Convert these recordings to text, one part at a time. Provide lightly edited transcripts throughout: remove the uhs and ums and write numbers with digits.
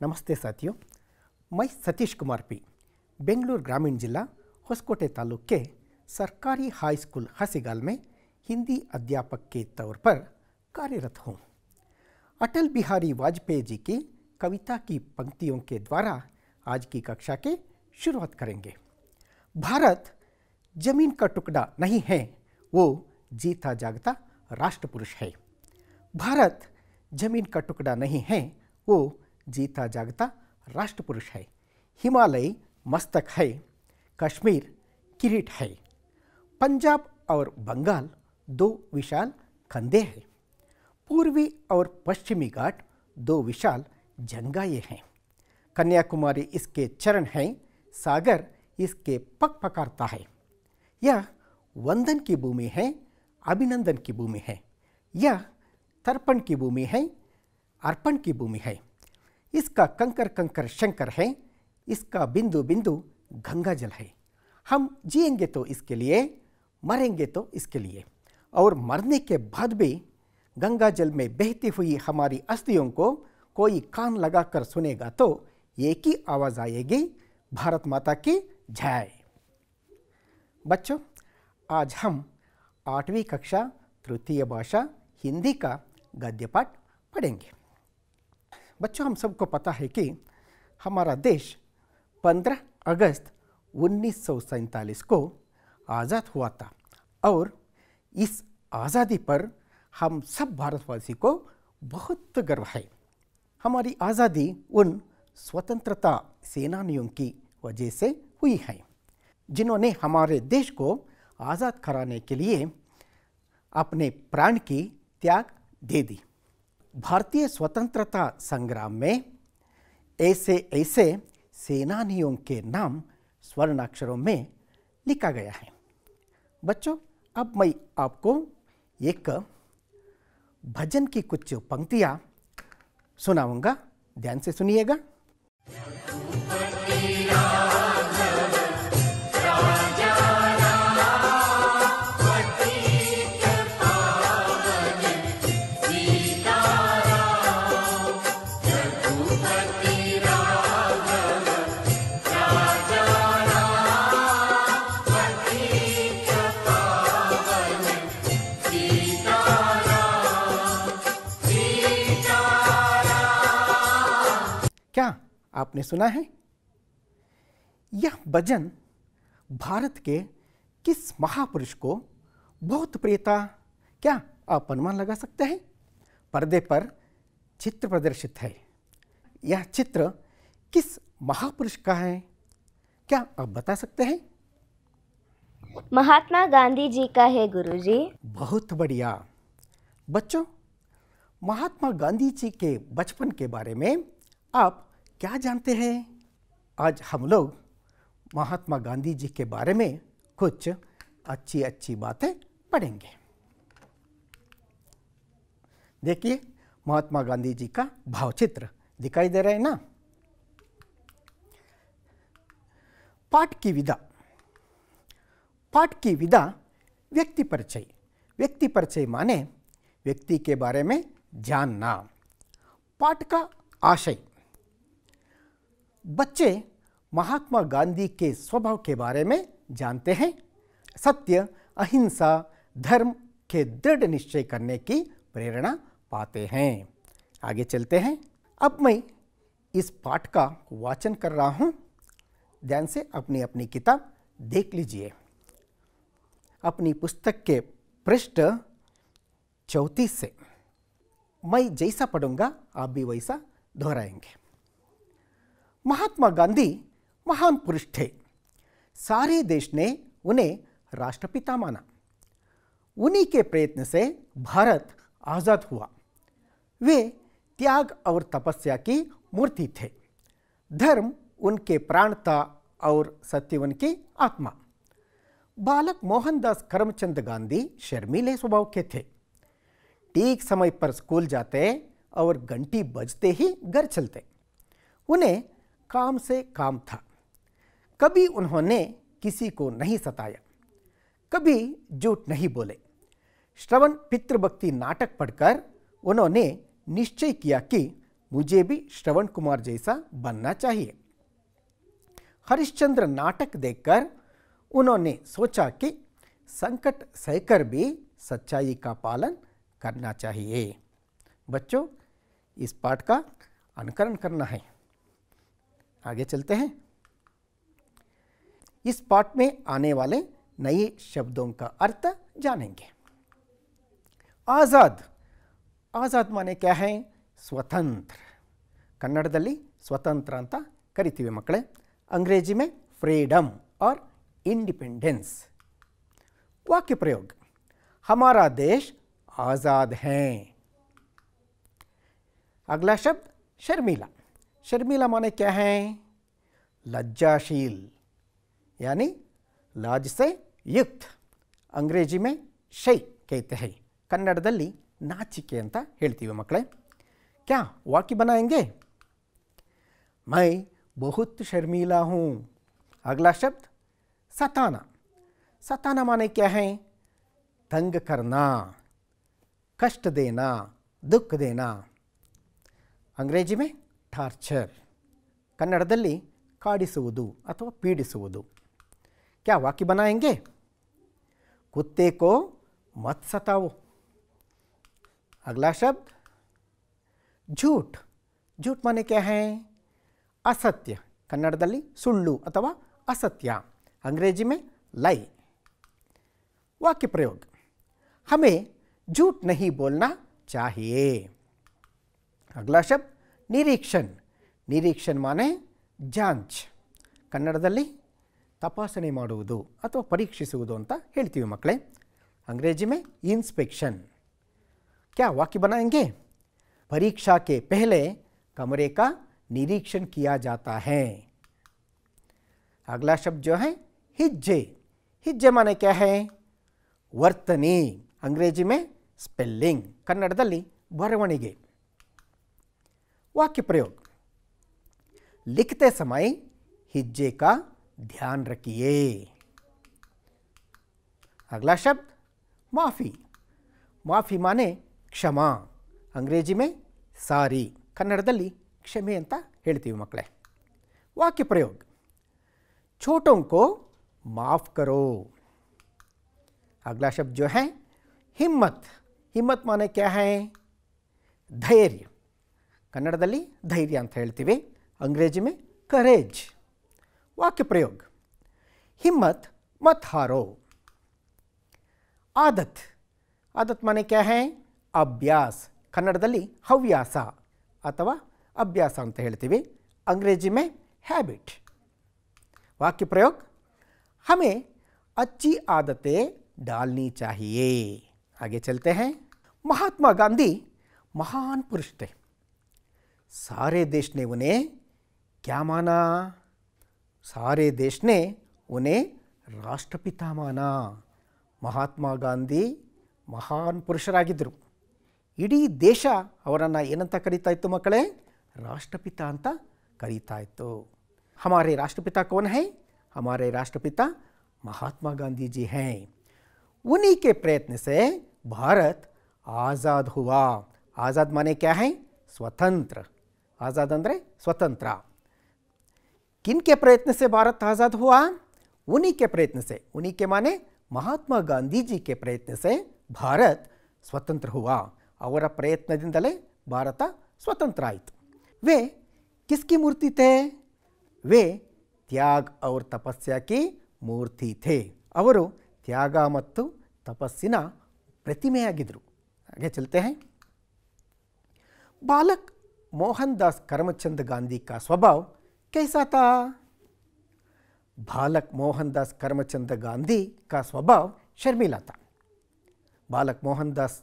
ನಮಸ್ತೆ साथियों, मैं सतीश कुमार पी बेंगलुरु ग्रामीण जिला होसकोटे तालुक के सरकारी हाई स्कूल हसीगाल में हिंदी अध्यापक के तौर पर कार्यरत हूँ। अटल बिहारी वाजपेयी जी की कविता की पंक्तियों के द्वारा आज की कक्षा के शुरुआत करेंगे। भारत जमीन का टुकड़ा नहीं है, वो जीता जागता राष्ट्र पुरुष है। भारत जमीन का टुकड़ा नहीं है, वो जीता जागता राष्ट्र पुरुष है। हिमालय मस्तक है, कश्मीर किरीट है, पंजाब और बंगाल दो विशाल कंधे हैं, पूर्वी और पश्चिमी घाट दो विशाल जंगाए हैं, कन्याकुमारी इसके चरण हैं, सागर इसके पग पकारता है। यह वंदन की भूमि है, अभिनंदन की भूमि है, यह तर्पण की भूमि है, अर्पण की भूमि है। इसका कंकर कंकर शंकर है, इसका बिंदु बिंदु गंगा जल है। हम जिएंगे तो इसके लिए, मरेंगे तो इसके लिए, और मरने के बाद भी गंगा जल में बहती हुई हमारी अस्थियों को कोई कान लगाकर सुनेगा तो एक ही आवाज़ आएगी, भारत माता की जय। बच्चों, आज हम 8वीं कक्षा तृतीय भाषा हिंदी का गद्य पाठ पढ़ेंगे। बच्चों, हम सबको पता है कि हमारा देश 15 अगस्त 1947 को आज़ाद हुआ था और इस आज़ादी पर हम सब भारतवासी को बहुत गर्व है। हमारी आज़ादी उन स्वतंत्रता सेनानियों की वजह से हुई है जिन्होंने हमारे देश को आज़ाद कराने के लिए अपने प्राण की त्याग दे दी। भारतीय स्वतंत्रता संग्राम में ऐसे ऐसे सेनानियों के नाम स्वर्णाक्षरों में लिखा गया है। बच्चों, अब मैं आपको एक भजन की कुछ पंक्तियां सुनाऊंगा, ध्यान से सुनिएगा। क्या आपने सुना है? यह भजन भारत के किस महापुरुष को बहुत प्रिय था? क्या आप अनुमान लगा सकते हैं? पर्दे पर चित्र प्रदर्शित है। यह चित्र किस महापुरुष का है? क्या आप बता सकते हैं? महात्मा गांधी जी का है गुरुजी। बहुत बढ़िया। बच्चों, महात्मा गांधी जी के बचपन के बारे में आप क्या जानते हैं? आज हम लोग महात्मा गांधी जी के बारे में कुछ अच्छी अच्छी बातें पढ़ेंगे। देखिए, महात्मा गांधी जी का भावचित्र दिखाई दे रहा है ना? पाठ की विधा। पाठ की विधा व्यक्ति परिचय। व्यक्ति परिचय माने व्यक्ति के बारे में जानना। पाठ का आशय। बच्चे महात्मा गांधी के स्वभाव के बारे में जानते हैं। सत्य, अहिंसा, धर्म के दृढ़ निश्चय करने की प्रेरणा पाते हैं। आगे चलते हैं। अब मैं इस पाठ का वाचन कर रहा हूं, ध्यान से अपनी अपनी किताब देख लीजिए। अपनी पुस्तक के पृष्ठ 34 से मैं जैसा पढ़ूंगा आप भी वैसा दोहराएंगे। महात्मा गांधी महान पुरुष थे। सारे देश ने उन्हें राष्ट्रपिता माना। उन्हीं के प्रयत्न से भारत आज़ाद हुआ। वे त्याग और तपस्या की मूर्ति थे। धर्म उनके प्राण था और सत्य उनकी आत्मा। बालक मोहनदास करमचंद गांधी शर्मीले स्वभाव के थे। ठीक समय पर स्कूल जाते और घंटी बजते ही घर चलते। उन्हें काम से काम था। कभी उन्होंने किसी को नहीं सताया, कभी झूठ नहीं बोले। श्रवण पितृभक्ति नाटक पढ़कर उन्होंने निश्चय किया कि मुझे भी श्रवण कुमार जैसा बनना चाहिए। हरिश्चंद्र नाटक देखकर उन्होंने सोचा कि संकट सहकर भी सच्चाई का पालन करना चाहिए। बच्चों, इस पाठ का अनुकरण करना है। आगे चलते हैं। इस पाठ में आने वाले नए शब्दों का अर्थ जानेंगे। आज़ाद, आज़ाद माने क्या है? स्वतंत्र। कन्नडದಲ್ಲಿ ಸ್ವತಂತ್ರ ಅಂತ ಕರಿತೀವಿ ಮಕ್ಕಳೇ। अंग्रेजी में फ्रीडम और इंडिपेंडेंस। वाक्य प्रयोग, हमारा देश आज़ाद है। अगला शब्द शर्मीला। शर्मीला माने क्या है? लज्जाशील, यानी लाज से युक्त। अंग्रेजी में शೈ कहते हैं, कन्नडದಲ್ಲಿ ನಾಚಿಕೆ ಅಂತ ಹೇಳ್ತೀವಿ ಮಕ್ಕಳೇ। क्या वाक्य बनाएंगे? मैं बहुत शर्मीला हूँ। अगला शब्द सताना। सताना माने क्या है? तंग करना, कष्ट देना, दुख देना। अंग्रेजी में ಟಾರ್ಚರ್, ಕನ್ನಡದಲ್ಲಿ ಕಾಡಿಸುವುದು ಅಥವಾ ಪೀಡಿಸುವುದು। क्या वाक्य बनाएंगे? कुत्ते को मत सताओ। अगला शब्द झूठ। झूठ माने क्या है? असत्य, कन्नडದಲ್ಲಿ ಸುಳ್ಳು ಅಥವಾ असत्य। अंग्रेजी में लाई। वाक्य प्रयोग, हमें झूठ नहीं बोलना चाहिए। अगला शब्द निरीक्षण। निरीक्षण माने जांच, ಕನ್ನಡದಲ್ಲಿ ತಪಾಸಣೆ ಮಾಡುವುದು ಅಥವಾ ಪರೀಕ್ಷಿಸುವುದು ಅಂತ ಹೇಳ್ತೀವಿ ಮಕ್ಕಳೇ। अंग्रेजी में इंस्पेक्शन। क्या वाक्य बनाएंगे? परीक्षा के पहले कमरे का निरीक्षण किया जाता है। अगला शब्द जो है हिज्जे। हिज्जे माने क्या है? वರ್ತನೆ। अंग्रेजी में स्पेलिंग, कन्नडದಲ್ಲಿ ಬರವಣಿಗೆ। वाक्य प्रयोग, लिखते समय हिज्जे का ध्यान रखिए। अगला शब्द माफ़ी। माफ़ी माने क्षमा। अंग्रेजी में सारी, कन्नडದಲ್ಲಿ क्षमे ಅಂತ ಹೇಳ್ತೀವಿ ಮಕ್ಕಳೇ। वाक्य प्रयोग, छोटों को माफ़ करो। अगला शब्द जो है हिम्मत। हिम्मत माने क्या है? धैर्य, ಕನ್ನಡದಲ್ಲಿ ಧೈರ್ಯ ಅಂತ ಹೇಳ್ತೀವಿ। अंग्रेजी में करेज। वाक्य प्रयोग, हिम्मत मत हारो। आदत। आदत माने क्या है? अभ्यास, ಕನ್ನಡದಲ್ಲಿ ಹವ್ಯಾಸ ಅಥವಾ ಅಭ್ಯಾಸ ಅಂತ ಹೇಳ್ತೀವಿ। अंग्रेजी में हैबिट। वाक्य प्रयोग, हमें अच्छी आदतें डालनी चाहिए। आगे चलते हैं। महात्मा गांधी महान पुरुष थे। सारे देश ने उन्हें क्या माना? सारे देश ने उन्हें राष्ट्रपिता माना। महात्मा गांधी ಮಹಾನ್ ಪುರುಷರಾಗಿದ್ದರು। ಇಡೀ ದೇಶ ಅವರನ್ನು ಏನಂತ ಕರೀತಾ ಇತ್ತು ಮಕ್ಕಳೇ? ರಾಷ್ಟ್ರಪಿತ ಅಂತ ಕರೀತಾ ಇತ್ತು। हमारे राष्ट्रपिता कौन है? हमारे राष्ट्रपिता महात्मा गांधी जी हैं। उन्हीं के प्रयत्न से भारत आज़ाद हुआ। आज़ाद माने क्या है? स्वतंत्र। आज़ाद अंदरे स्वतंत्र। किन के प्रयत्न से भारत आज़ाद हुआ? उन्हीं के प्रयत्न से। उन्हीं के माने महात्मा गांधी जी के प्रयत्न से भारत स्वतंत्र हुआ। ಅವರ ಪ್ರಯತ್ನದಿಂದಲೇ ಭಾರತ ಸ್ವತಂತ್ರ ಆಯಿತು। वे किसकी मूर्ति थे? वे त्याग और तपस्या की मूर्ति थे। ಅವರು ತ್ಯಾಗ ಮತ್ತು ತಪಸ್ಸಿನ ಪ್ರತಿಮೆಯಾಗಿದ್ದರು। आगे चलते हैं। बालक मोहनदास करमचंद गांधी का स्वभाव कैसा था? बालक मोहनदास करमचंद गांधी का स्वभाव शर्मिला था। बालक मोहनदास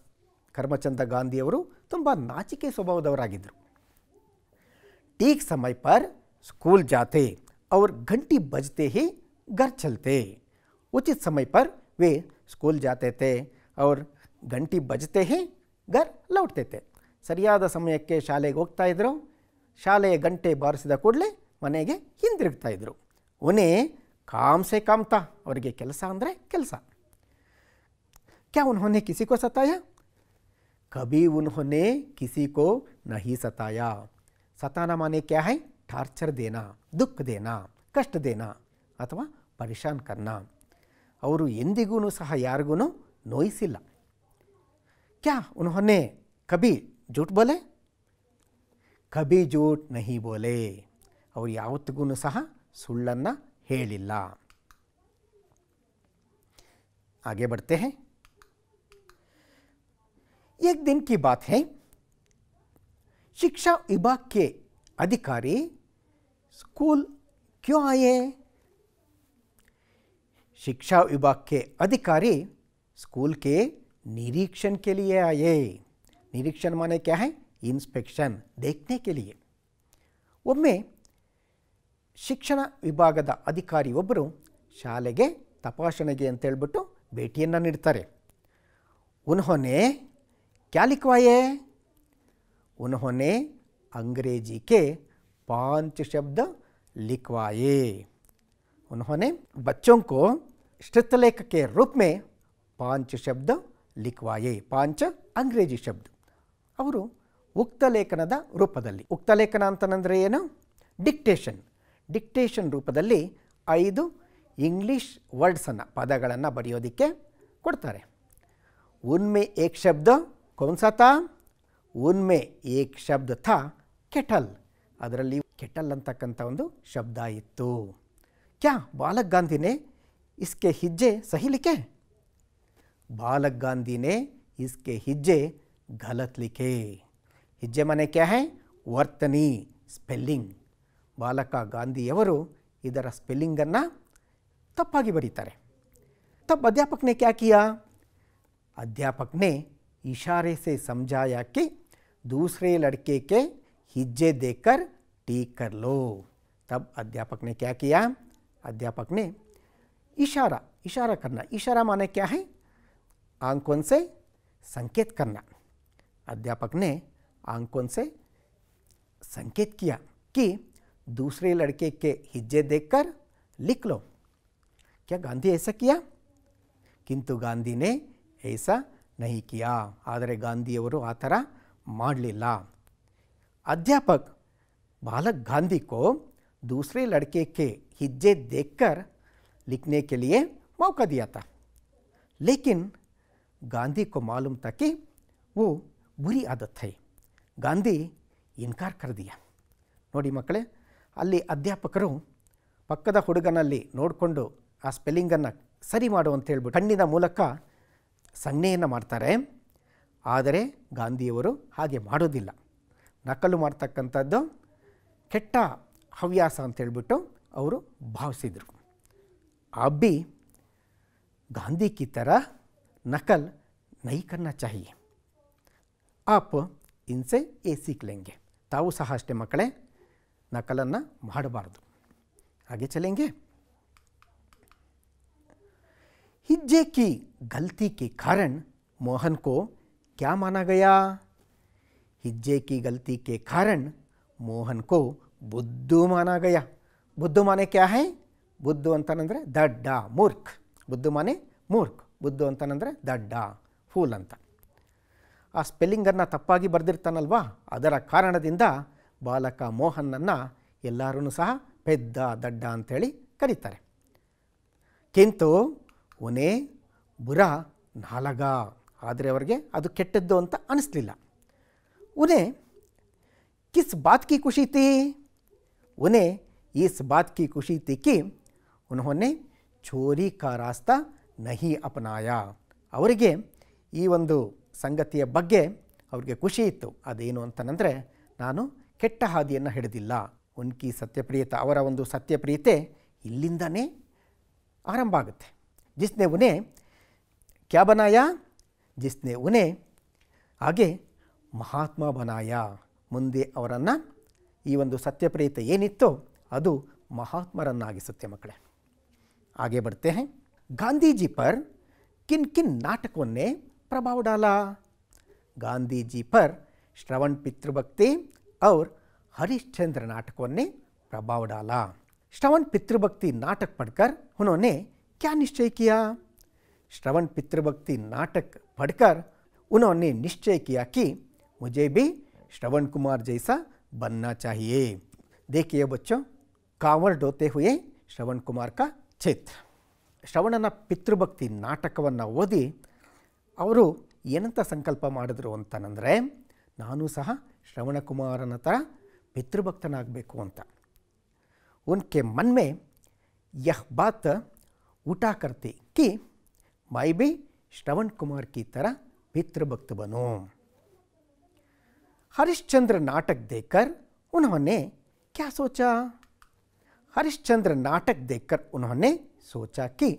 करमचंद गांधी ಅವರು ತುಂಬ ನಾಚಿಕೆ ಸ್ವಭಾವದವರಾಗಿದ್ದರು। ठीक समय पर स्कूल जाते और घंटी बजते ही घर चलते। उचित समय पर वे स्कूल जाते थे और घंटी बजते ही घर लौटते थे। ಸರಿಯಾದ ಸಮಯಕ್ಕೆ ಶಾಲೆಗೆ ಹೋಗ್ತಾ ಇದ್ದರು, ಶಾಲೆಯ ಗಂಟೆ ಬಾರಿಸಿದ ಕೂಡಲೇ ಮನೆಗೆ ಹಿಂದಿರುಗ್ತಾ ಇದ್ದರು। ಉನ್ಹೇ काम से काम था, ಅವರಿಗೆ ಕೆಲಸ ಅಂದರೆ ಕೆಲಸ। क्या उन्होंने किसी को सताया? कभी उन्होंने किसी को नहीं सताया। सताना माने क्या है? ಟಾರ್ಚರ್ देना, दुख देना, कष्ट देना ಅಥವಾ ಪರೇಶಾನ್ करना. ಅವರು ಎಂದಿಗೂ ಸಹ ಯಾರಿಗೂ ನೋಯಿಸಿಲ್ಲ. क्या उन्होंने कभी झूठ बोले? कभी झूठ नहीं बोले. ಅವರು ಯಾವತ್ತಿಗೂ ಸಹ ಸುಳ್ಳನ್ನು ಹೇಳಿಲ್ಲ. आगे बढ़ते हैं. एक दिन की बात है, शिक्षा विभाग के अधिकारी स्कूल क्यों आए? शिक्षा विभाग के अधिकारी स्कूल के निरीक्षण के लिए आए. निरीक्षण माने क्या है? इंस्पेक्शन, देखने के लिए. ಒಮ್ಮೆ ಶಿಕ್ಷಣ ವಿಭಾಗದ ಅಧಿಕಾರಿ ಒಬ್ಬರು ಶಾಲೆಗೆ ತಪಾಸಣೆಗೆ ಅಂತ ಹೇಳ್ಬಿಟ್ಟು ಭೇಟಿಯನ್ನು ನೀಡ್ತಾರೆ. उन्होंने क्या लिखवाए? उन्होंने अंग्रेजी के 5 शब्द लिखवाए. उन्होंने बच्चों को श्रुतलेख के रूप में 5 शब्द लिखवाए. 5 अंग्रेजी शब्द. ಅವರು ಉಕ್ತಲೇಖನದ ರೂಪದಲ್ಲಿ, ಉಕ್ತಲೇಖನ ಅಂತಂದರೆ ಏನು? ಡಿಕ್ಟೇಷನ್. ಡಿಕ್ಟೇಷನ್ ರೂಪದಲ್ಲಿ 5 ಇಂಗ್ಲೀಷ್ ವರ್ಡ್ಸನ್ನು, ಪದಗಳನ್ನು ಬರೆಯೋದಕ್ಕೆ ಕೊಡ್ತಾರೆ. उनमें एक शब्द कौन सा था? उनमें एक शब्द था केटल. ಅದರಲ್ಲಿ ಕೆಟಲ್ ಅಂತಕ್ಕಂಥ ಒಂದು ಶಬ್ದ ಇತ್ತು. क्या बालक गांधी ने इसके हिज्जे सही लिखे? बालक गांधी ने इसके हिज्जे गलत लिखे. हिज्जे माने क्या है? ವರ್ತನಿ, ಸ್ಪೆಲ್ಲಿಂಗ್. ಬಾಲಕ ಗಾಂಧಿಯವರು ಇದರ ಸ್ಪೆಲ್ಲಿಂಗನ್ನು ತಪ್ಪಾಗಿ ಬರೀತಾರೆ. तब अध्यापक ने क्या किया? अध्यापक ने इशारे से समझाया कि दूसरे लड़के के हिज्जे देखकर ठीक कर लो. तब अध्यापक ने क्या किया? अध्यापक ने इशारा करना. इशारा माने क्या है? आंखों से संकेत करना. अध्यापक ने आंखों से संकेत किया कि दूसरे लड़के के हिज्जे देखकर लिख लो. क्या गांधी ऐसा किया? किंतु गांधी ने ऐसा नहीं किया. ಆದರೆ ಗಾಂಧಿಯವರು ಆ ಥರ ಮಾಡಲಿಲ್ಲ. अध्यापक बालक गांधी को दूसरे लड़के के हिज्जे देखकर लिखने के लिए मौका दिया था, लेकिन गांधी को मालूम था कि वो बुरी आदत है. ಗಾಂಧಿ ಇನ್ಕಾರ कर दिया. ನೋಡಿ ಮಕ್ಕಳೇ, ಅಲ್ಲಿ ಅಧ್ಯಾಪಕರು ಪಕ್ಕದ ಹುಡುಗನಲ್ಲಿ ನೋಡಿಕೊಂಡು ಆ ಸ್ಪೆಲ್ಲಿಂಗನ್ನು ಸರಿ ಮಾಡು ಅಂತ ಹೇಳ್ಬಿಟ್ಟು ಕಣ್ಣಿನ ಮೂಲಕ ಸಂಜ್ಞೆಯನ್ನು ಮಾಡ್ತಾರೆ. ಆದರೆ ಗಾಂಧಿಯವರು ಹಾಗೆ ಮಾಡೋದಿಲ್ಲ. ನಕಲು ಮಾಡ್ತಕ್ಕಂಥದ್ದು ಕೆಟ್ಟ ಹವ್ಯಾಸ ಅಂತ ಹೇಳ್ಬಿಟ್ಟು ಅವರು ಭಾವಿಸಿದರು. ಅಬ್ಬಿ ಗಾಂಧಿ ಕಿ तरह नकल नहीं करना चाहिए. आप इनसे ये सीख लेंगे. ತಾವು ಸಹ ಅಷ್ಟೇ ಮಕ್ಕಳೇ, ನಕಲನ್ನು ಮಾಡಬಾರ್ದು. ಹಾಗೆ ಚಲೆಂಗೆ. हिज्जे की गलती के कारण मोहन को क्या माना गया? हिज्जे की गलती के कारण मोहन को बुद्धू माना गया. बुद्धू माने क्या है? बुद्धू ಅಂತಂದ್ರೆ ದಡ್ಡ, ಮೂರ್ಖ. ಬುದ್ಧು ಮಾನೆ ಮೂರ್ಖ, ಬುದ್ಧು ಅಂತಂದ್ರೆ ದಡ್ಡ, ಫೂಲ್ ಅಂತ. ಆ ಸ್ಪೆಲ್ಲಿಂಗನ್ನು ತಪ್ಪಾಗಿ ಬರೆದಿರ್ತಾನಲ್ವಾ, ಅದರ ಕಾರಣದಿಂದ ಬಾಲಕ ಮೋಹನನ್ನು ಎಲ್ಲರೂ ಸಹ ಪೆದ್ದ, ದಡ್ಡ ಅಂಥೇಳಿ ಕರೀತಾರೆ. ಕಿಂತು ಉನೇ ಬುರಾ ನಾಲಗ. ಆದರೆ ಅವರಿಗೆ ಅದು ಕೆಟ್ಟದ್ದು ಅಂತ ಅನಿಸ್ಲಿಲ್ಲ. ಉನೇ ಕಿಸ್ ಬಾತ್ ಕಿ ಖುಷಿ ಥಿ? ಉನೇ ಇಸ್ ಬಾತ್ ಕಿ ಖುಷಿ ಥಿ ಕಿ ಉನ್ಹೋನೆ ಚೋರಿ ಕಾ ರಾಸ್ತಾ ನಹಿ ಅಪನಾಯ. ಅವರಿಗೆ ಈ ಒಂದು ಸಂಗತಿಯ ಬಗ್ಗೆ ಅವ್ರಿಗೆ ಖುಷಿ ಇತ್ತು. ಅದೇನು ಅಂತಂದರೆ, ನಾನು ಕೆಟ್ಟ ಹಾದಿಯನ್ನು ಹಿಡಿದಿಲ್ಲ. ಉನ್ಕಿ ಸತ್ಯಪ್ರಿಯತೆ, ಅವರ ಒಂದು ಸತ್ಯಪ್ರಿಯತೆ ಇಲ್ಲಿಂದನೇ ಆರಂಭ ಆಗುತ್ತೆ. जिसने उन्हें क्या बनाया? जिसने उन्हें आगे ಮಹಾತ್ಮ ಬನಾಯ. ಮುಂದೆ ಅವರನ್ನು ಈ ಒಂದು ಸತ್ಯಪ್ರಿಯತೆ ಏನಿತ್ತೋ ಅದು ಮಹಾತ್ಮರನ್ನಾಗಿಸುತ್ತೆ ಮಕ್ಕಳೇ. आगे बढ़ते हैं. गांधी जी पर किन किन नाटकों ने प्रभाव डाला? गांधी जी पर श्रवण पितृभक्ति और हरिश्चंद्र नाटकों ने प्रभाव डाला. श्रवण पितृभक्ति नाटक पढ़कर उन्होंने क्या निश्चय किया? श्रवण पितृभक्ति नाटक पढ़कर उन्होंने निश्चय किया कि मुझे भी श्रवण कुमार जैसा बनना चाहिए। देखिए बच्चों, कांवर ढोते हुए ಶ್ರವಣ್ ಕುಮಾರ್ का ಚಿತ್ರ. ಶ್ರವಣನ ಪಿತೃಭಕ್ತಿ ನಾಟಕವನ್ನು ಓದಿ ಅವರು ಏನಂತ ಸಂಕಲ್ಪ ಮಾಡಿದ್ರು ಅಂತಂದರೆ, ನಾನು ಸಹ ಶ್ರವಣಕುಮಾರನ ಥರ ಪಿತೃಭಕ್ತನಾಗಬೇಕು ಅಂತ. उनके मन में यह बात उठा करती कि मैं भी श्रवण कुमार की तरह पितृभक्त बनूं. हरिश्चंद्र नाटक देखकर उन्होंने क्या सोचा? हरिश्चंद्र नाटक देखकर उन्होंने सोचा कि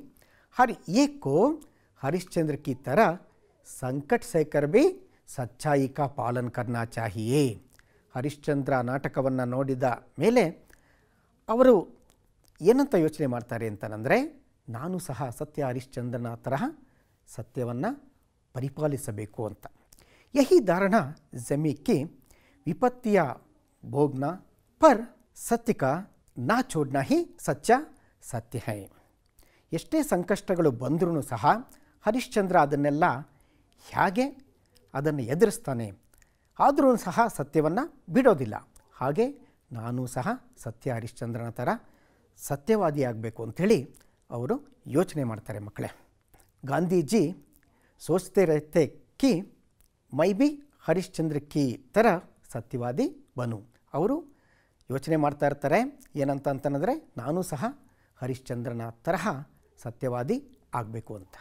हर एक को हरिश्चंद्र की तरह संकट सहकर भी सच्चाई का पालन करना चाहिए. ಹರಿಶ್ಚಂದ್ರ ನಾಟಕವನ್ನು ನೋಡಿದ ಮೇಲೆ ಅವರು ಏನಂತ ಯೋಚನೆ ಮಾಡ್ತಾರೆ ಅಂತಂದರೆ, ನಾನು ಸಹ ಸತ್ಯ ಹರಿಶ್ಚಂದ್ರನ ತರಹ ಸತ್ಯವನ್ನು ಪರಿಪಾಲಿಸಬೇಕು ಅಂತ. ಯಹಿ ಧಾರಣ ಜಮೀ ಕಿ ವಿಪತ್ತಿಯ ಭೋಗ್ನ ಪರ್ ಸತ್ಯ ಕಾ ನಾ ಚೋಡ್ನಾ ಹಿ ಸಚ್ಚ ಸತ್ಯ ಹೈ. ಎಷ್ಟೇ ಸಂಕಷ್ಟಗಳು ಬಂದರೂ ಸಹ ಹರಿಶ್ಚಂದ್ರ ಅದನ್ನೆಲ್ಲ ಹೇಗೆ ಅದನ್ನು ಎದುರಿಸ್ತಾನೆ, ಆದರೂ ಸಹ ಸತ್ಯವನ್ನು ಬಿಡೋದಿಲ್ಲ. ಹಾಗೆ ನಾನು ಸಹ ಸತ್ಯ ಹರಿಶ್ಚಂದ್ರನ ಥರ ಸತ್ಯವಾದಿಯಾಗಬೇಕು ಅಂಥೇಳಿ ಅವರು ಯೋಚನೆ ಮಾಡ್ತಾರೆ ಮಕ್ಕಳೇ. ಗಾಂಧೀಜಿ ಸೋಚ್ತೆ ರಹತೆ ಕಿ ಮೈ ಬಿ ಹರಿಶ್ಚಂದ್ರ ಕಿ ಥರ ಸತ್ಯವಾದಿ ಬನು. ಅವರು ಯೋಚನೆ ಮಾಡ್ತಾ ಇರ್ತಾರೆ ಏನಂತ ಅಂತಂದರೆ, ನಾನು ಸಹ ಹರಿಶ್ಚಂದ್ರನ ತರಹ ಸತ್ಯವಾದಿ ಆಗಬೇಕು ಅಂತ.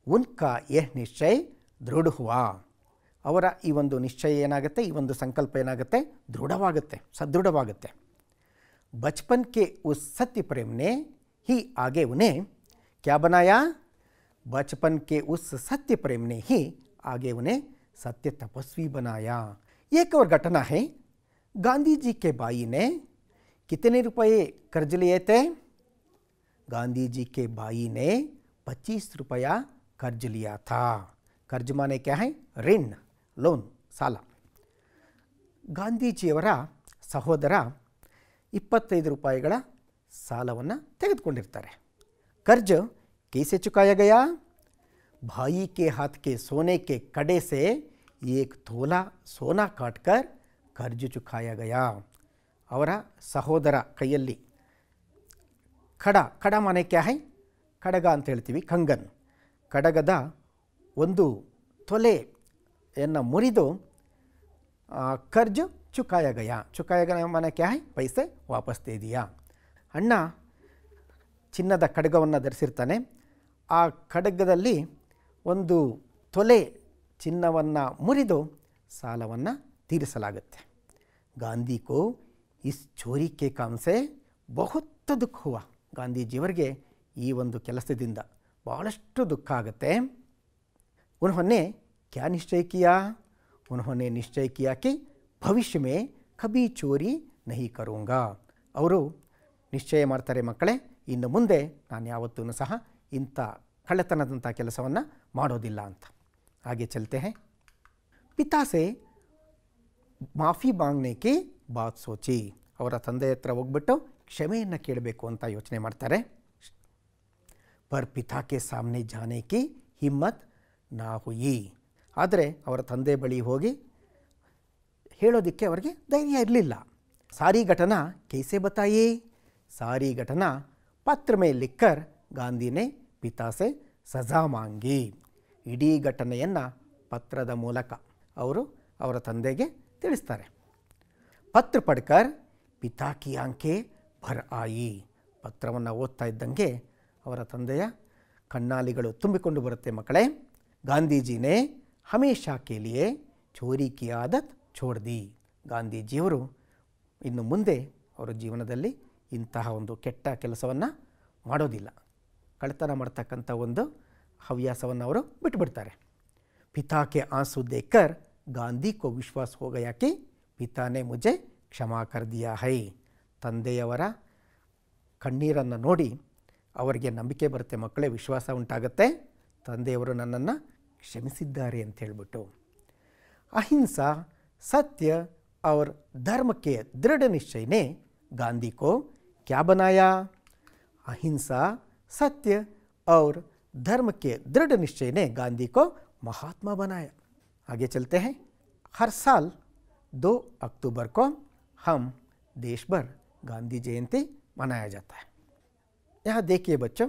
ಉನ್ಕಾ ಯಹ ನಿಶ್ಚಯ ದೃಢ ಹುವಾ. ಅವರ ಈ ಒಂದು ನಿಶ್ಚಯ ಏನಾಗುತ್ತೆ, ಈ ಒಂದು ಸಂಕಲ್ಪ ಏನಾಗುತ್ತೆ, ದೃಢವಾಗುತ್ತೆ, ಸದೃಢವಾಗುತ್ತೆ. ಬಚ್ಪನ್ ಕೆ ಉಸ್ ಸತ್ಯ ಪ್ರೇಮ್ ನೆ ही आगे उन्हें क्या बनाया? बचपन के उस सत्य प्रेम ने ही आगे उन्हें सत्य तपस्वी बनाया. एक और घटना है, गांधी जी के भाई ने कितने रुपये कर्ज लिए थे? गांधी जी के भाई ने 25 रुपया कर्ज लिया था. कर्ज माने क्या है? ऋण, लोन, साಲ. ಗಾಂಧೀಜಿಯವರ ಸಹೋದರ 25 ರೂಪಾಯಿಗಳ ಸಾಲವನ್ನು ತೆಗೆದುಕೊಂಡಿರ್ತಾರೆ. कर्ज कैसे चुकाया गया? भाई के हाथ के सोने के कड़े से 1 तोला सोना काटकर कर्ज चुकाया गया. ಅವರ ಸಹೋದರ ಕೈಯಲ್ಲಿ ಕಡ ಮಾನೆ ಕ್ಯಾ ಹೈ? ಕಡಗ ಅಂತ ಹೇಳ್ತೀವಿ, ಕಂಗನ್. ಕಡಗದ 1 ತೊಲೆಯನ್ನು ಮುರಿದು कर्ज चुकाया गया. चुकाया गया माने क्या है? पैसे वापस दे दिया. ಅಣ್ಣ ಚಿನ್ನದ ಖಡ್ಗವನ್ನು ಧರಿಸಿರ್ತಾನೆ. ಆ ಖಡ್ಗದಲ್ಲಿ 1 ತೊಲೆ ಚಿನ್ನವನ್ನು ಮುರಿದು ಸಾಲವನ್ನು ತೀರಿಸಲಾಗುತ್ತೆ. ಗಾಂಧಿ ಕೋ ಇಸ್ ಚೋರಿ ಕೆ ಕಾಮ್ ಸೆ ಬಹುತ್ ದುಃಖ ಹುವಾ. ಗಾಂಧೀಜಿಯವರಿಗೆ ಈ ಒಂದು ಕೆಲಸದಿಂದ ಭಾಳಷ್ಟು ದುಃಖ ಆಗುತ್ತೆ. उन्होंने क्या निश्चय किया? उन्होंने निश्चय किया कि भविष्य में कभी चोरी नहीं करूँगा. ಅವರು ನಿಶ್ಚಯ ಮಾಡ್ತಾರೆ ಮಕ್ಕಳೇ, ಇನ್ನು ಮುಂದೆ ನಾನು ಯಾವತ್ತೂ ಸಹ ಇಂಥ ಕಳ್ಳತನದಂಥ ಕೆಲಸವನ್ನು ಮಾಡೋದಿಲ್ಲ ಅಂತ. ಹಾಗೆ ಚಲ್ತೆ ಹೈ. ಪಿತಾ ಸೆ ಮಾಫಿ ಮಾಂಗ್ನೆ ಕಿ ಬಾತ್ ಸೋಚಿ. ಅವರ ತಂದೆ ಹತ್ರ ಹೋಗ್ಬಿಟ್ಟು ಕ್ಷಮೆಯನ್ನು ಕೇಳಬೇಕು ಅಂತ ಯೋಚನೆ ಮಾಡ್ತಾರೆ. ಪರ್ ಪಿತಾ ಕೆ ಸಾಮ್ನೆ ಜಾನೆ ಕಿ ಹಿಮ್ಮತ್ ನಾ ಹುಯಿ. ಆದರೆ ಅವರ ತಂದೆ ಬಳಿ ಹೋಗಿ ಹೇಳೋದಕ್ಕೆ ಅವರಿಗೆ ಧೈರ್ಯ ಇರಲಿಲ್ಲ. ಸಾರಿ ಘಟನಾ ಕೈಸೆ ಬತಾಯಿ? ಸಾರಿ ಘಟನಾ ಪತ್ರ ಮೇ ಲಿಖರ್ ಗಾಂಧಿನೇ ಪಿತಾ ಸೆ ಸಜಾ ಮಾಂಗಿ. ಇಡೀ ಘಟನೆಯನ್ನು ಪತ್ರದ ಮೂಲಕ ಅವರು ಅವರ ತಂದೆಗೆ ತಿಳಿಸ್ತಾರೆ. ಪತ್ರ ಪಡ್ಕರ್ ಪಿತಾ ಕಿ ಆಂಖೆ ಭರ್ ಆಯಿ. ಪತ್ರವನ್ನು ಓದ್ತಾ ಇದ್ದಂಗೆ ಅವರ ತಂದೆಯ ಕಣ್ಣಾಲಿಗಳು ತುಂಬಿಕೊಂಡು ಬರುತ್ತೆ ಮಕ್ಕಳೇ. ಗಾಂಧೀಜಿನೇ ಹಮೇಶಾ K Liye Chori Ki ಆದತ್ ಛೋಡ್ the. ಗಾಂಧೀಜಿಯವರು ಇನ್ನು ಮುಂದೆ ಅವರ ಜೀವನದಲ್ಲಿ ಇಂತಹ ಒಂದು ಕೆಟ್ಟ ಕೆಲಸವನ್ನು ಮಾಡೋದಿಲ್ಲ. ಕಳ್ಳತನ ಮಾಡ್ತಕ್ಕಂಥ ಒಂದು ಹವ್ಯಾಸವನ್ನು ಅವರು ಬಿಟ್ಟುಬಿಡ್ತಾರೆ. ಪಿತಾ ಕೆ ಆಂಸು ದೇಕರ್ ಗಾಂಧಿ ಕೋ ವಿಶ್ವಾಸ ಹೋ ಗಯಾ ಕಿ ಪಿತಾನೆ ಮುಜೆ ಕ್ಷಮಾ ಕರ್ ದಿಯಾ ಹೈ. ತಂದೆಯವರ ಕಣ್ಣೀರನ್ನು ನೋಡಿ ಅವರಿಗೆ ನಂಬಿಕೆ ಬರುತ್ತೆ ಮಕ್ಕಳೇ, ವಿಶ್ವಾಸ ಉಂಟಾಗುತ್ತೆ, ತಂದೆಯವರು ನನ್ನನ್ನು ಕ್ಷಮಿಸಿದ್ದಾರೆ ಅಂತ ಹೇಳ್ಬಿಟ್ಟು. ಅಹಿಂಸಾ सत्य और धर्म के दृढ़ निश्चय ने गांधी को क्या बनाया? अहिंसा, सत्य और धर्म के दृढ़ निश्चय ने गांधी को महात्मा बनाया. आगे चलते हैं. हर साल 2 अक्टूबर को हम देश भर गांधी जयंती मनाया जाता है। यहाँ देखिए बच्चों,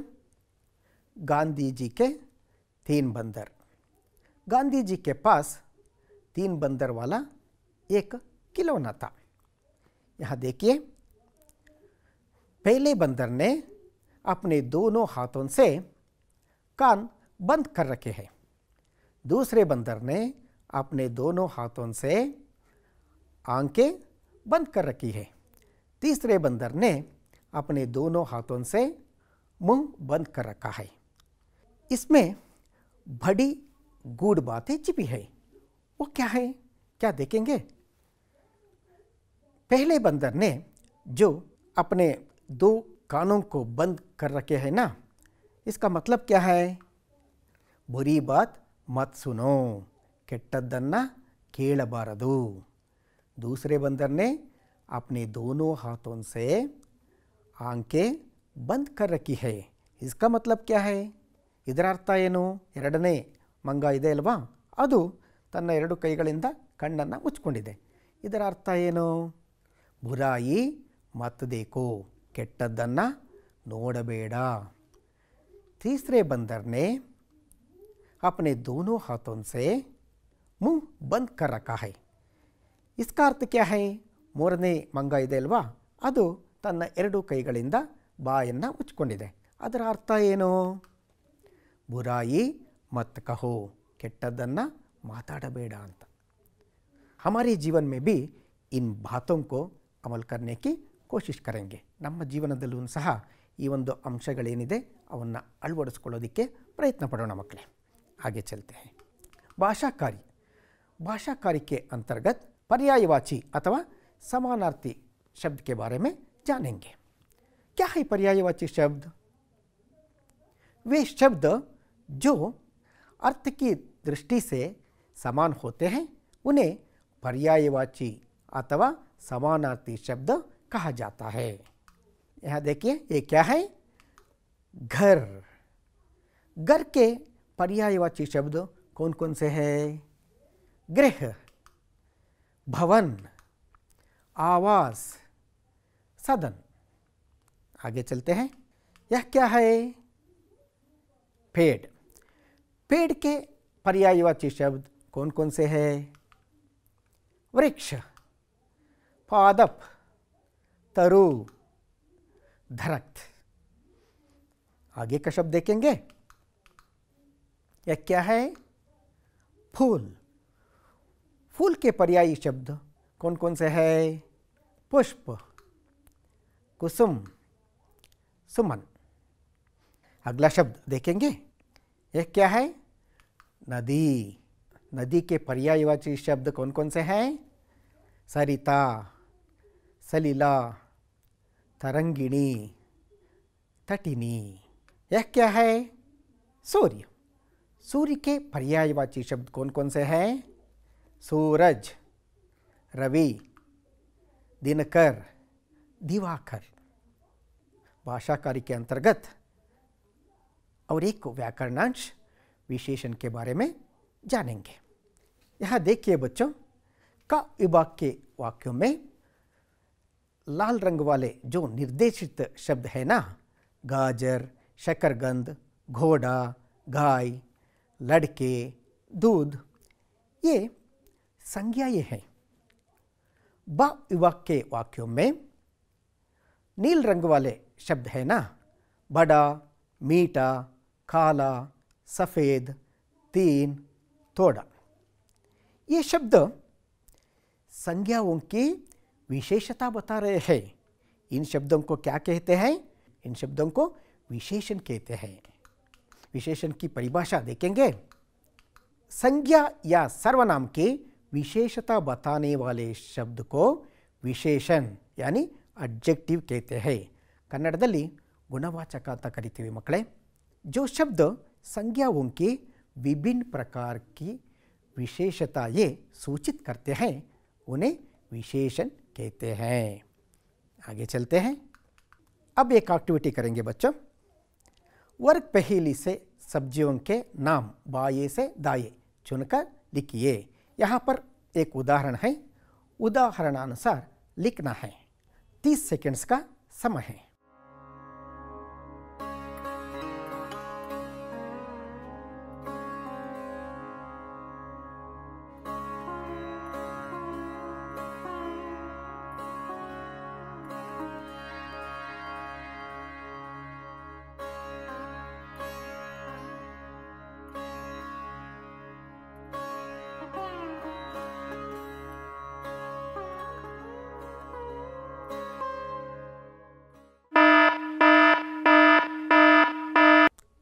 गांधी जी के 3 बंदर। गांधी जी के पास 3 बंदर वाला एक खिलौना था। यहाँ देखिए, पहले बंदर ने अपने दोनों हाथों से कान बंद कर रखे हैं। दूसरे बंदर ने अपने दोनों हाथों से आंखें बंद कर रखी है। तीसरे बंदर ने अपने दोनों हाथों से मुंह बंद कर रखा है। इसमें बड़ी गूढ़ बातें छिपी है। वो क्या है, क्या देखेंगे? पहले बंदर ने जो अपने 2 कानों को बंद कर रखे हैं ना, इसका मतलब क्या है? बुरी बात मत सुनो, ಕೆಟ್ಟದ್ದನ್ನ ಕೇಳಬಾರದು। दूसरे बंदर ने अपने दोनों हाथों से आंखें बंद कर रखी है। इसका मतलब क्या है? ಇದರ ಅರ್ಥ ಏನು? ಎರಡನೇ ಮಂಗ ಇದೆ ಅಲ್ವಾ, ಅದು ತನ್ನ 2 ಕೈಗಳಿಂದ ಕಣ್ಣನ್ನು ಮುಚ್ಕೊಂಡಿದೆ। ಇದರ ಅರ್ಥ ಏನು? ಬುರಾಯಿ ಮತ್ ದೇಖೋ, ಕೆಟ್ಟದ್ದನ್ನು ನೋಡಬೇಡ। तीसरे बंदर ने अपने दोनों हाथों से मुंह बंद कर रखा है। इसका अर्थ क्या है? ಮೂರನೇ ಮಂಗ ಇದೆ ಅಲ್ವಾ, ಅದು ತನ್ನ 2 ಕೈಗಳಿಂದ ಬಾಯನ್ನು ಮುಚ್ಕೊಂಡಿದೆ। ಅದರ ಅರ್ಥ ಏನು? ಬುರಾಯಿ ಮತ್ ಕಹೋ, ಕೆಟ್ಟದ್ದನ್ನು ಮಾತಾಡಬೇಡ ಅಂತ। हमारे जीवन में भी इन बातों को अमल करने की कोशिश करेंगे। ನಮ್ಮ ಜೀವನದಲ್ಲೂ ಸಹ ಈ ಒಂದು ಅಂಶಗಳೇನಿದೆ ಅವನ್ನು ಅಳವಡಿಸಿಕೊಳ್ಳೋದಕ್ಕೆ ಪ್ರಯತ್ನ ಪಡೋಣ ಮಕ್ಕಳೇ। आगे चलते हैं। भाषा कार्य। भाषा कार्य के अंतर्गत पर्यायवाची अथवा समानार्थी शब्द के बारे में जानेंगे। क्या है पर्यायवाची शब्द? वे शब्द जो अर्थ की दृष्टि से समान होते हैं उन्हें पर्यायवाची अथवा समानार्थी शब्द कहा जाता है। यहाँ देखिए, ये क्या है? घर। घर के पर्यायवाची शब्द कौन कौन से हैं? गृह, भवन, आवास, सदन। आगे चलते हैं। यह क्या है? पेड़। पेड़ के पर्यायवाची शब्द कौन कौन से हैं? वृक्ष, पादप, तरु, दरख्त। आगे का शब्द देखेंगे। यह क्या है? फूल। फूल के पर्यायी शब्द कौन कौन से हैं? पुष्प, कुसुम, सुमन। अगला शब्द देखेंगे। यह क्या है? नदी। नदी के पर्यायवाची शब्द कौन कौन से हैं? सरिता, सलीला, तरंगिणी, तटिनी। यह क्या है? सूर्य। सूर्य के पर्यायवाची शब्द कौन कौन से हैं? सूरज, रवि, दिनकर, दिवाकर। भाषा कार्य के अंतर्गत और एक व्याकरणांश विशेषण के बारे में जानेंगे। यहाँ देखिए बच्चों, का विभाग के वाक्यों में लाल रंग वाले जो निर्देशित शब्द है ना, गाजर, शकरकंद, घोड़ा, गाय, लड़के, दूध, ये संज्ञाएं हैं। बा विभाग के वाक्यों में नील रंग वाले शब्द है ना, बड़ा, मीठा, काला, सफ़ेद, तीन, थोड़ा। ये शब्द संज्ञाओं की विशेषता बता रहे हैं। इन शब्दों को क्या कहते हैं? इन शब्दों को विशेषण कहते हैं। विशेषण की परिभाषा देखेंगे। संज्ञा या सर्वनाम की विशेषता बताने वाले शब्द को विशेषण यानी ಅಡ್ಜೆಕ್ಟಿವ್ कहते हैं। ಕನ್ನಡದಲ್ಲಿ ಗುಣವಾಚಕ ಅಂತ ಕರಿತೀವಿ ಮಕ್ಕಳೇ। जो शब्द संज्ञाओं की विभिन्न प्रकार की विशेषताएं सूचित करते हैं उन्हें विशेषण कहते हैं। आगे चलते हैं। अब एक एक्टिविटी करेंगे बच्चों। वर्ग पहेली से सब्जियों के नाम बाएं से दाएं चुनकर लिखिए। यहाँ पर एक उदाहरण है। उदाहरणानुसार लिखना है। 30 सेकंड्स का समय है।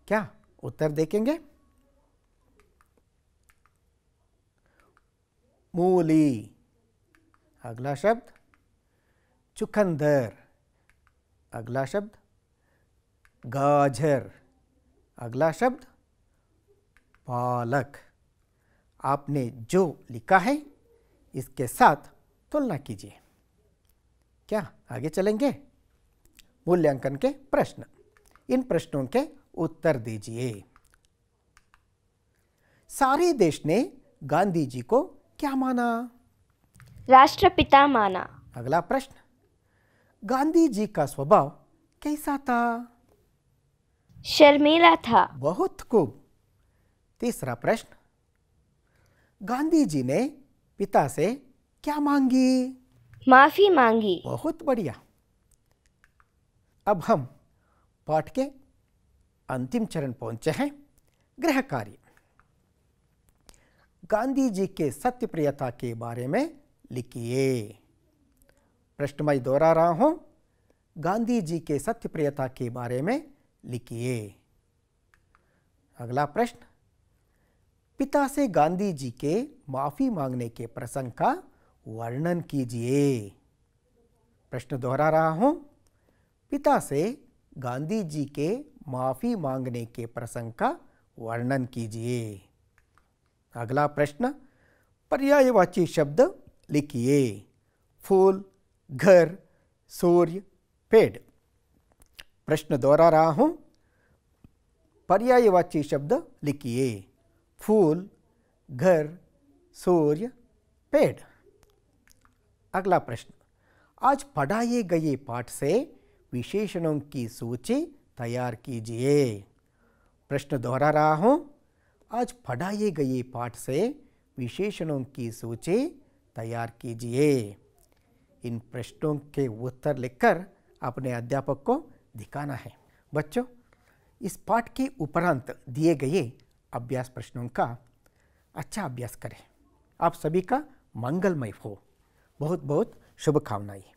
क्या उत्तर देखेंगे? मूली। अगला शब्द चुकंदर। अगला शब्द गाजर। अगला शब्द पालक। आपने जो लिखा है इसके साथ तुलना कीजिए। क्या आगे चलेंगे? मूल्यांकन के प्रश्न। इन प्रश्नों के उत्तर दीजिए। सारे देश ने गांधी जी को क्या माना? राष्ट्रपिता माना। अगला प्रश्न, गांधी जी का स्वभाव कैसा था? शर्मीला था। बहुत खूब। तीसरा प्रश्न, गांधी जी ने पिता से क्या मांगी? माफी मांगी। बहुत बढ़िया। अब हम पाठ के अंतिम चरण पहुंचे हैं, गृह कार्य। गांधी जी के सत्यप्रियता के बारे में लिखिए। प्रश्न मैं दोहरा रहा हूं, गांधी जी के सत्यप्रियता के बारे में लिखिए। अगला प्रश्न, पिता से गांधी जी के माफी मांगने के प्रसंग का वर्णन कीजिए। प्रश्न दोहरा रहा हूं, पिता से गांधी जी के माफी मांगने के प्रसंग का वर्णन कीजिए। अगला प्रश्न, पर्यायवाची शब्द लिखिए। फूल, घर, सूर्य, पेड़। प्रश्न दोहरा रहा हूं, पर्यायवाची शब्द लिखिए। फूल, घर, सूर्य, पेड़। अगला प्रश्न, आज पढ़ाए गए पाठ से विशेषणों की सूची तैयार कीजिए। प्रश्न दोहरा रहा हूं, आज पढ़ाए गए पाठ से विशेषणों की सूची तैयार कीजिए। इन प्रश्नों के उत्तर लिखकर अपने अध्यापक को दिखाना है। बच्चों, इस पाठ के उपरांत दिए गए अभ्यास प्रश्नों का अच्छा अभ्यास करें। आप सभी का मंगलमय हो। बहुत बहुत शुभकामनाएं।